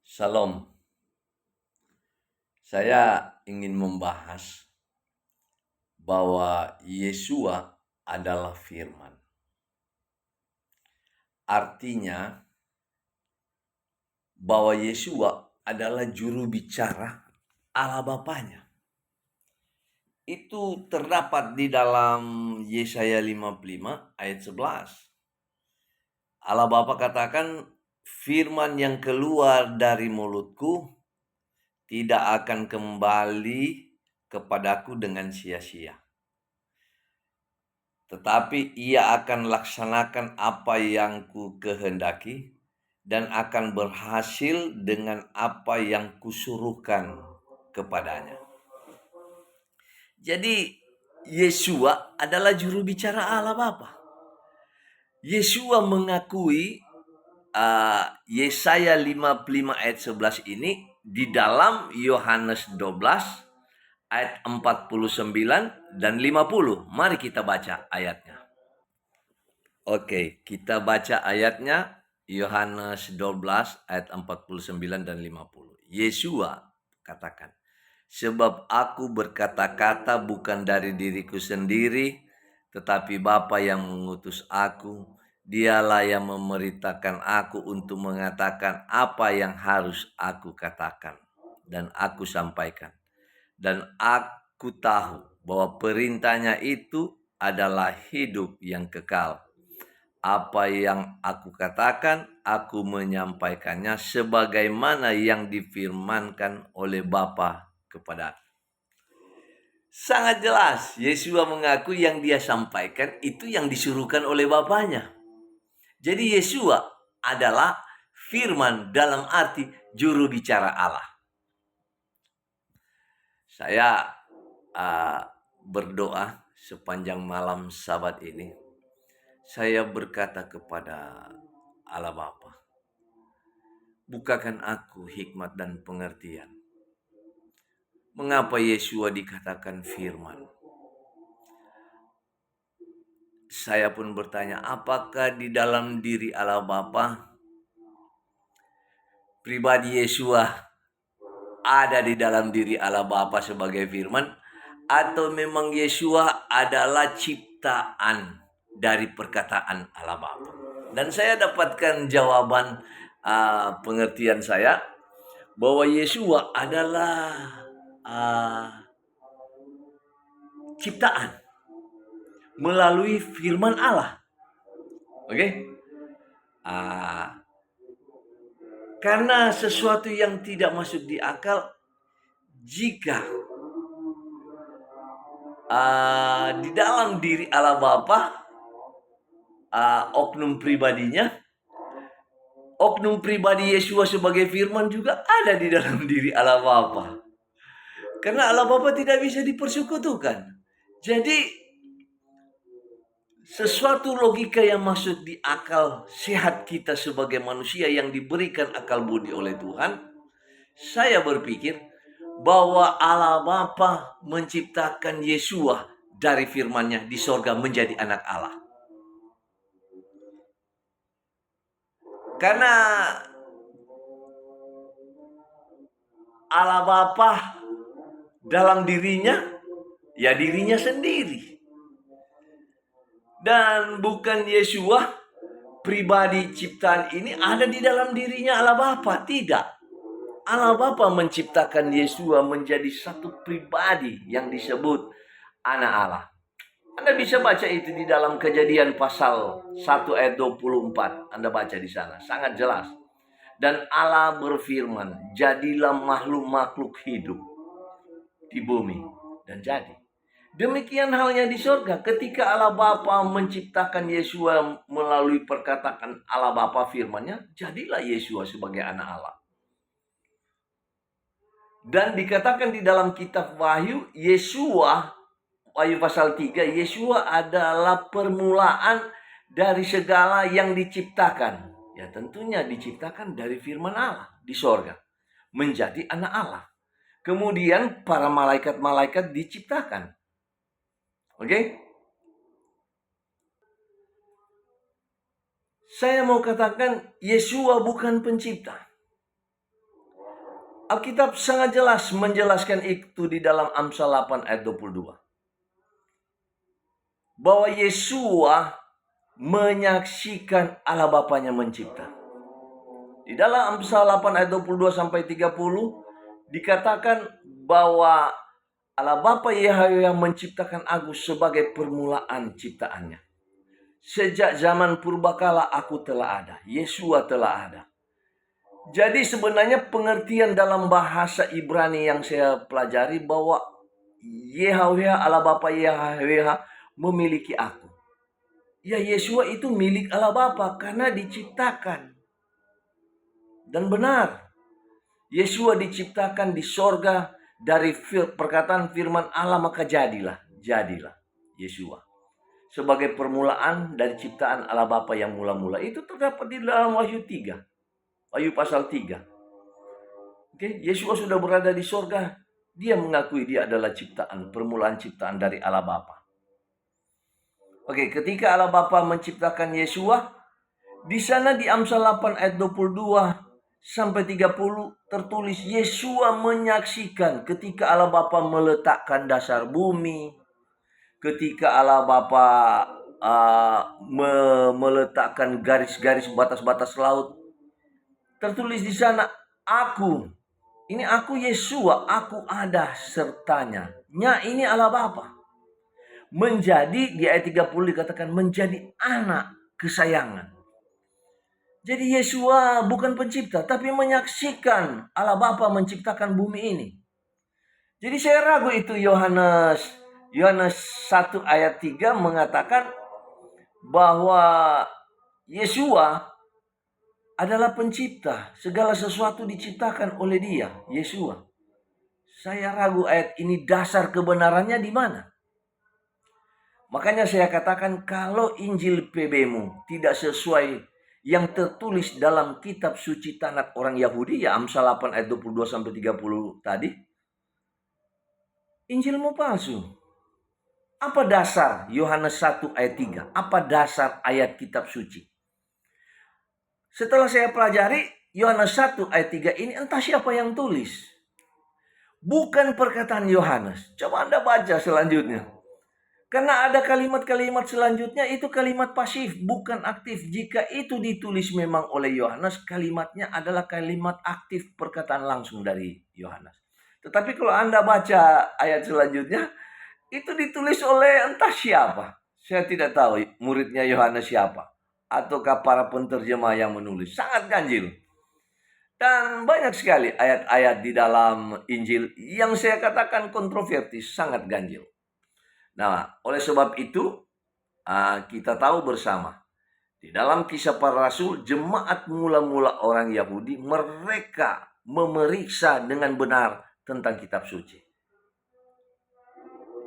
Salam. Saya ingin membahas bahwa Yesua adalah firman. Artinya bahwa Yesua adalah juru bicara Allah Bapanya. Itu terdapat di dalam Yesaya 55 ayat 11. Allah Bapa katakan, firman yang keluar dari mulutku tidak akan kembali kepadaku dengan sia-sia, tetapi ia akan laksanakan apa yang ku kehendaki dan akan berhasil dengan apa yang kusuruhkan kepadanya. Jadi Yesua adalah juru bicara Allah Bapa. Yesua mengakui Yesaya 55 ayat 11 ini di dalam Yohanes 12 ayat 49 dan 50. Mari kita baca ayatnya. Oke, kita baca ayatnya. Yohanes 12 ayat 49 dan 50. Yesua katakan, sebab aku berkata-kata bukan dari diriku sendiri, tetapi Bapa yang mengutus aku. Dialah yang memerintahkan aku untuk mengatakan apa yang harus aku katakan dan aku sampaikan. Dan aku tahu bahwa perintahnya itu adalah hidup yang kekal. Apa yang aku katakan, aku menyampaikannya sebagaimana yang difirmankan oleh Bapa kepadaku. Sangat jelas, Yesua mengaku yang dia sampaikan itu yang disuruhkan oleh Bapanya. Jadi Yesua adalah firman dalam arti juru bicara Allah. Saya berdoa sepanjang malam Sabat ini. Saya berkata kepada Allah Bapa, bukakan aku hikmat dan pengertian. Mengapa Yesua dikatakan firman? Saya pun bertanya, apakah di dalam diri Allah Bapa pribadi Yesua ada di dalam diri Allah Bapa sebagai firman, atau memang Yesua adalah ciptaan dari perkataan Allah Bapa? Dan saya dapatkan jawaban pengertian saya bahwa Yesua adalah ciptaan melalui firman Allah. Oke? Karena sesuatu yang tidak masuk di akal jika di dalam diri Allah Bapa oknum pribadinya, oknum pribadi Yesua sebagai firman juga ada di dalam diri Allah Bapa. Karena Allah Bapa tidak bisa dipersekutukan. Jadi sesuatu logika yang masuk di akal sehat kita sebagai manusia yang diberikan akal budi oleh Tuhan, saya berpikir bahwa Allah Bapa menciptakan Yesua dari firman-Nya di sorga menjadi anak Allah. Karena Allah Bapa dalam dirinya, ya dirinya sendiri. Dan bukan Yesua pribadi ciptaan ini ada di dalam dirinya Allah Bapa. Tidak. Allah Bapa menciptakan Yesua menjadi satu pribadi yang disebut anak Allah. Anda bisa baca itu di dalam Kejadian pasal 1 ayat 24. Anda baca di sana. Sangat jelas. Dan Allah berfirman, jadilah makhluk-makhluk hidup di bumi. Dan jadi. Demikian halnya di surga. Ketika Allah Bapa menciptakan Yesua melalui perkataan Allah Bapa firman-Nya, jadilah Yesua sebagai anak Allah. Dan dikatakan di dalam kitab Wahyu, Wahyu pasal 3, Yesua adalah permulaan dari segala yang diciptakan. Ya tentunya diciptakan dari firman Allah di sorga. Menjadi anak Allah. Kemudian para malaikat-malaikat diciptakan. Oke? Saya mau katakan Yesua bukan pencipta. Alkitab sangat jelas menjelaskan itu di dalam Amsal 8 ayat 22. Bahwa Yesua menyaksikan Allah Bapanya mencipta. Di dalam Amsal 8 ayat 22 sampai 30 dikatakan bahwa Allah Bapa Yahweh yang menciptakan aku sebagai permulaan ciptaannya. Sejak zaman purbakala aku telah ada, Yesua telah ada. Jadi sebenarnya pengertian dalam bahasa Ibrani yang saya pelajari bahwa Yahweh Allah Bapa Yahweh memiliki aku. Ya, Yesua itu milik Allah Bapa karena diciptakan. Dan benar, Yesua diciptakan di sorga dari perkataan firman Allah, maka jadilah Yesua. Sebagai permulaan dari ciptaan Allah Bapa yang mula-mula. Itu terdapat di dalam Wahyu 3. Wahyu pasal 3. Oke, Yesua sudah berada di sorga. Dia mengakui dia adalah ciptaan, permulaan ciptaan dari Allah Bapa. Oke, ketika Allah Bapa menciptakan Yesua, di sana di Amsal 8 ayat 22 sampai 30 tertulis Yesua menyaksikan ketika Allah Bapa meletakkan dasar bumi, ketika Allah Bapa meletakkan garis-garis batas-batas laut. Tertulis di sana, aku Yesua, aku ada sertanya. Ini Allah Bapa. Menjadi, di ayat 30 dikatakan menjadi anak kesayangan. Jadi Yesua bukan pencipta, tapi menyaksikan Allah Bapa menciptakan bumi ini. Jadi saya ragu itu Yohanes 1 ayat 3 mengatakan bahwa Yesua adalah pencipta. Segala sesuatu diciptakan oleh dia, Yesua. Saya ragu ayat ini dasar kebenarannya di mana. Makanya saya katakan kalau Injil PB-mu tidak sesuai yang tertulis dalam kitab suci Tanakh orang Yahudi, ya Amsal 8 ayat 22 sampai 30 tadi, Injilmu palsu. Apa dasar Yohanes 1 ayat 3? Apa dasar ayat kitab suci? Setelah saya pelajari Yohanes 1 ayat 3 ini, entah siapa yang tulis. Bukan perkataan Yohanes. Coba Anda baca selanjutnya. Karena ada kalimat-kalimat selanjutnya itu kalimat pasif, bukan aktif. Jika itu ditulis memang oleh Yohanes, kalimatnya adalah kalimat aktif, perkataan langsung dari Yohanes. Tetapi kalau Anda baca ayat selanjutnya, itu ditulis oleh entah siapa. Saya tidak tahu muridnya Yohanes siapa. Ataukah para penterjemah yang menulis. Sangat ganjil. Dan banyak sekali ayat-ayat di dalam Injil yang saya katakan kontrovertis, sangat ganjil. Nah, oleh sebab itu kita tahu bersama. Di dalam Kisah Para Rasul, jemaat mula-mula orang Yahudi, mereka memeriksa dengan benar tentang kitab suci.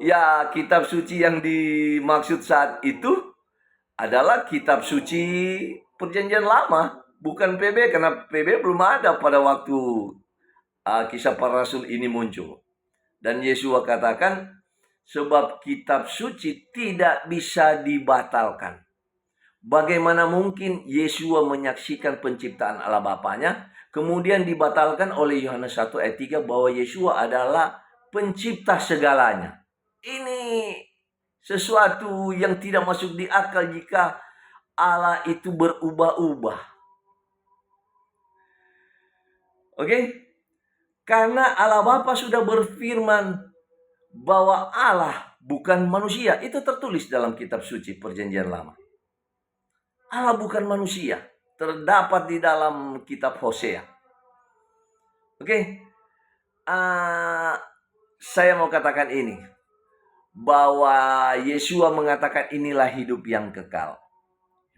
Ya, kitab suci yang dimaksud saat itu adalah kitab suci Perjanjian Lama, bukan PB, karena PB belum ada pada waktu Kisah Para Rasul ini muncul. Dan Yesua katakan, sebab kitab suci tidak bisa dibatalkan. Bagaimana mungkin Yesua menyaksikan penciptaan Allah Bapanya, kemudian dibatalkan oleh Yohanes 1 ayat 3 bahwa Yesua adalah pencipta segalanya. Ini sesuatu yang tidak masuk di akal jika Allah itu berubah-ubah. Oke? Karena Allah Bapa sudah berfirman bahwa Allah bukan manusia. Itu tertulis dalam kitab suci Perjanjian Lama. Allah bukan manusia. Terdapat di dalam kitab Hosea. Oke? Saya mau katakan ini. Bahwa Yesua mengatakan inilah hidup yang kekal.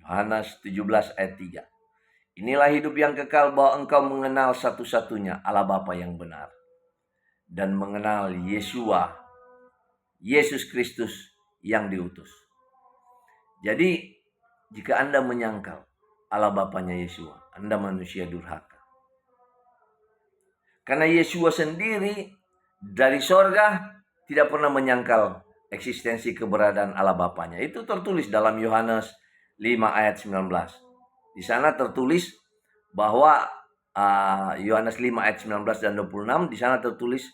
Yohanes 17 ayat 3. Inilah hidup yang kekal, bahwa engkau mengenal satu-satunya Allah Bapa yang benar. Dan mengenal Yesua, Yesus Kristus yang diutus. Jadi, jika Anda menyangkal Allah Bapanya Yesua, Anda manusia durhaka. Karena Yesua sendiri dari sorga tidak pernah menyangkal eksistensi keberadaan Allah Bapanya. Itu tertulis dalam Yohanes 5 ayat 19. Di sana tertulis bahwa Yohanes 5 ayat 19 dan 26, di sana tertulis,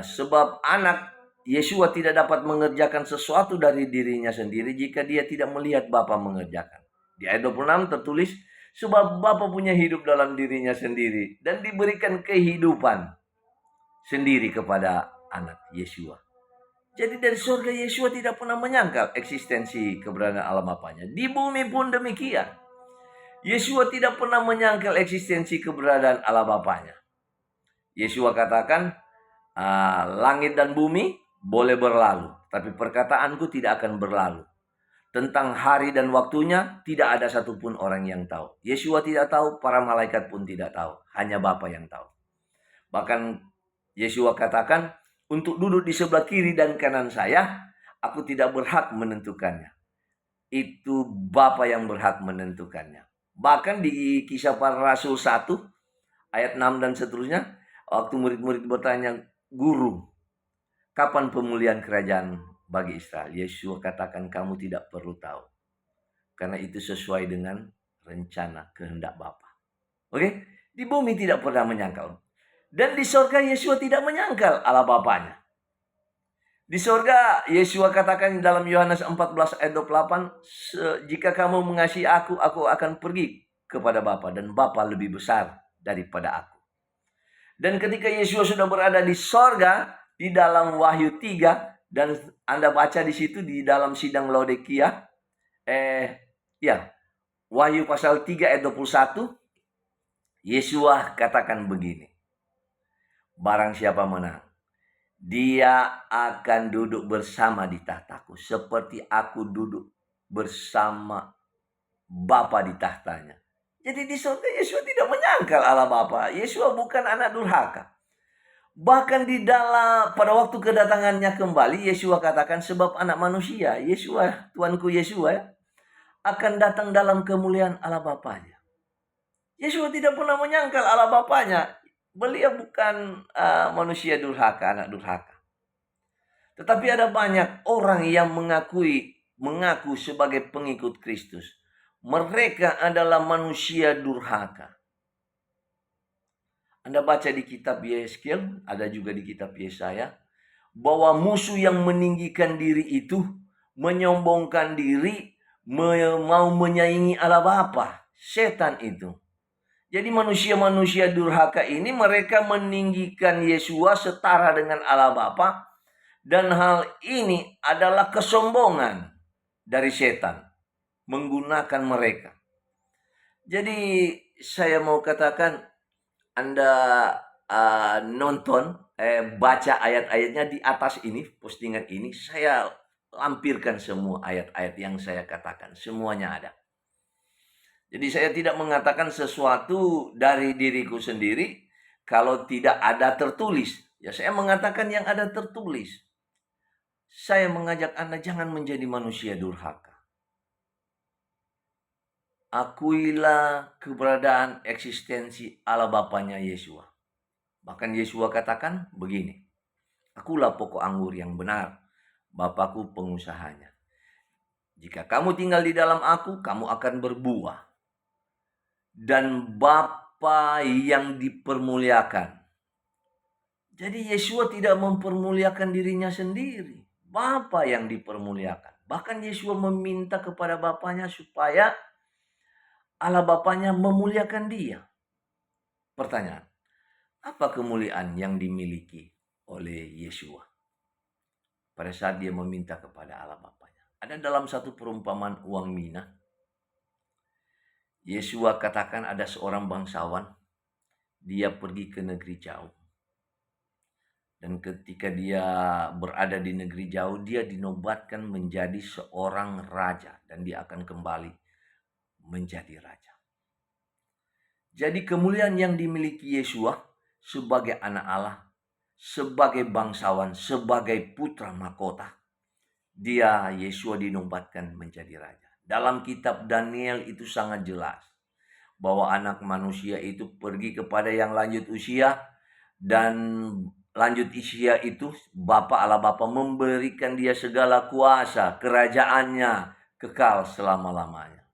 sebab anak Yesua tidak dapat mengerjakan sesuatu dari dirinya sendiri jika dia tidak melihat Bapa mengerjakan. Di ayat 26 tertulis, sebab Bapa punya hidup dalam dirinya sendiri dan diberikan kehidupan sendiri kepada anak Yesua. Jadi dari surga Yesua tidak pernah menyangkal eksistensi keberadaan Allah Bapanya. Di bumi pun demikian. Yesua tidak pernah menyangkal eksistensi keberadaan Allah Bapanya. Yesua katakan, langit dan bumi boleh berlalu, tapi perkataanku tidak akan berlalu. Tentang hari dan waktunya tidak ada satupun orang yang tahu. Yesua tidak tahu, para malaikat pun tidak tahu. Hanya Bapa yang tahu. Bahkan Yesua katakan, untuk duduk di sebelah kiri dan kanan saya, aku tidak berhak menentukannya. Itu Bapa yang berhak menentukannya. Bahkan di Kisah Para Rasul 1, ayat 6 dan seterusnya, waktu murid-murid bertanya, Guru, kapan pemulihan kerajaan bagi Israel? Yesus katakan, kamu tidak perlu tahu. Karena itu sesuai dengan rencana kehendak Bapa. Oke? Di bumi tidak pernah menyangkal. Dan di sorga Yesus tidak menyangkal Allah Bapanya. Di sorga Yesus katakan dalam Yohanes 14 ayat 28, jika kamu mengasihi aku akan pergi kepada Bapa dan Bapa lebih besar daripada aku. Dan ketika Yesus sudah berada di sorga, di dalam Wahyu 3, dan Anda baca di situ di dalam sidang Laodikia, Wahyu pasal 3 ayat 21, Yesus katakan begini, barang siapa menang, dia akan duduk bersama di tahtaku, seperti aku duduk bersama Bapa di tahtanya. Jadi di surga Yesus tidak menyangkal Allah Bapa. Yesus bukan anak durhaka. Bahkan di dalam pada waktu kedatangannya kembali, Yesus katakan, sebab anak manusia, Yesus, Tuanku Yesus, akan datang dalam kemuliaan Allah Bapanya. Yesus tidak pernah menyangkal Allah Bapanya. Beliau bukan manusia durhaka, anak durhaka. Tetapi ada banyak orang yang mengaku sebagai pengikut Kristus. Mereka adalah manusia durhaka. Anda baca di kitab Yeskiel, ada juga di kitab Yesaya, bahwa musuh yang meninggikan diri itu, menyombongkan diri, mau menyaingi Allah Bapa, setan itu. Jadi manusia-manusia durhaka ini mereka meninggikan Yesua setara dengan Allah Bapa, dan hal ini adalah kesombongan dari setan menggunakan mereka. Jadi saya mau katakan, Anda baca ayat-ayatnya di atas ini, postingan ini, saya lampirkan semua ayat-ayat yang saya katakan, semuanya ada. Jadi saya tidak mengatakan sesuatu dari diriku sendiri kalau tidak ada tertulis. Ya saya mengatakan yang ada tertulis. Saya mengajak Anda jangan menjadi manusia durhaka. Akuilah keberadaan eksistensi Allah Bapanya Yesua. Bahkan Yesua katakan begini, akulah pokok anggur yang benar, Bapakku pengusahanya. Jika kamu tinggal di dalam aku, kamu akan berbuah. Dan Bapa yang dipermuliakan. Jadi Yesua tidak mempermuliakan dirinya sendiri. Bapa yang dipermuliakan. Bahkan Yesua meminta kepada Bapanya supaya Allah Bapanya memuliakan dia. Pertanyaan, apa kemuliaan yang dimiliki oleh Yesua pada saat dia meminta kepada Allah Bapanya? Ada dalam satu perumpamaan uang mina. Yesua katakan ada seorang bangsawan, dia pergi ke negeri jauh. Dan ketika dia berada di negeri jauh, dia dinobatkan menjadi seorang raja. Dan dia akan kembali menjadi raja. Jadi kemuliaan yang dimiliki Yesua sebagai anak Allah, sebagai bangsawan, sebagai putra mahkota, dia Yesua dinobatkan menjadi raja. Dalam kitab Daniel itu sangat jelas bahwa anak manusia itu pergi kepada yang lanjut usia, dan lanjut usia itu Bapa Allah Bapa memberikan dia segala kuasa, kerajaannya kekal selama-lamanya.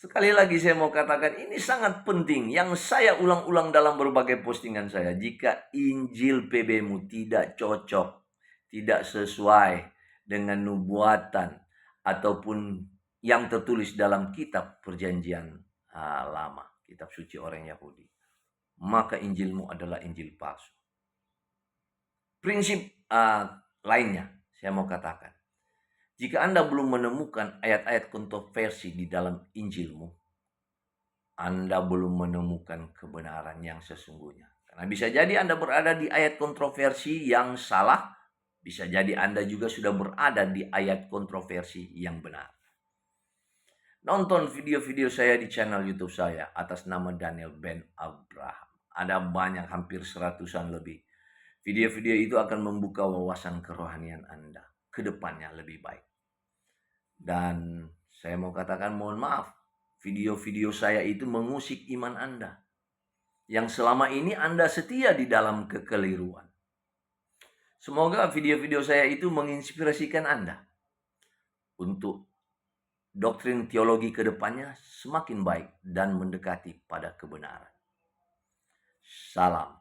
Sekali lagi saya mau katakan ini sangat penting yang saya ulang-ulang dalam berbagai postingan saya. Jika Injil PB-mu tidak cocok, tidak sesuai dengan nubuatan ataupun yang tertulis dalam kitab perjanjian lama, kitab suci orang Yahudi, maka Injilmu adalah Injil palsu. Prinsip lainnya saya mau katakan, jika Anda belum menemukan ayat-ayat kontroversi di dalam Injilmu, Anda belum menemukan kebenaran yang sesungguhnya. Karena bisa jadi Anda berada di ayat kontroversi yang salah, bisa jadi Anda juga sudah berada di ayat kontroversi yang benar. Nonton video-video saya di channel YouTube saya atas nama Daniel Ben Abraham. Ada banyak, hampir 100-an lebih. Video-video itu akan membuka wawasan kerohanian Anda ke depannya lebih baik. Dan saya mau katakan mohon maaf, video-video saya itu mengusik iman Anda. Yang selama ini Anda setia di dalam kekeliruan. Semoga video-video saya itu menginspirasikan Anda untuk doktrin teologi ke depannya semakin baik dan mendekati pada kebenaran. Salam.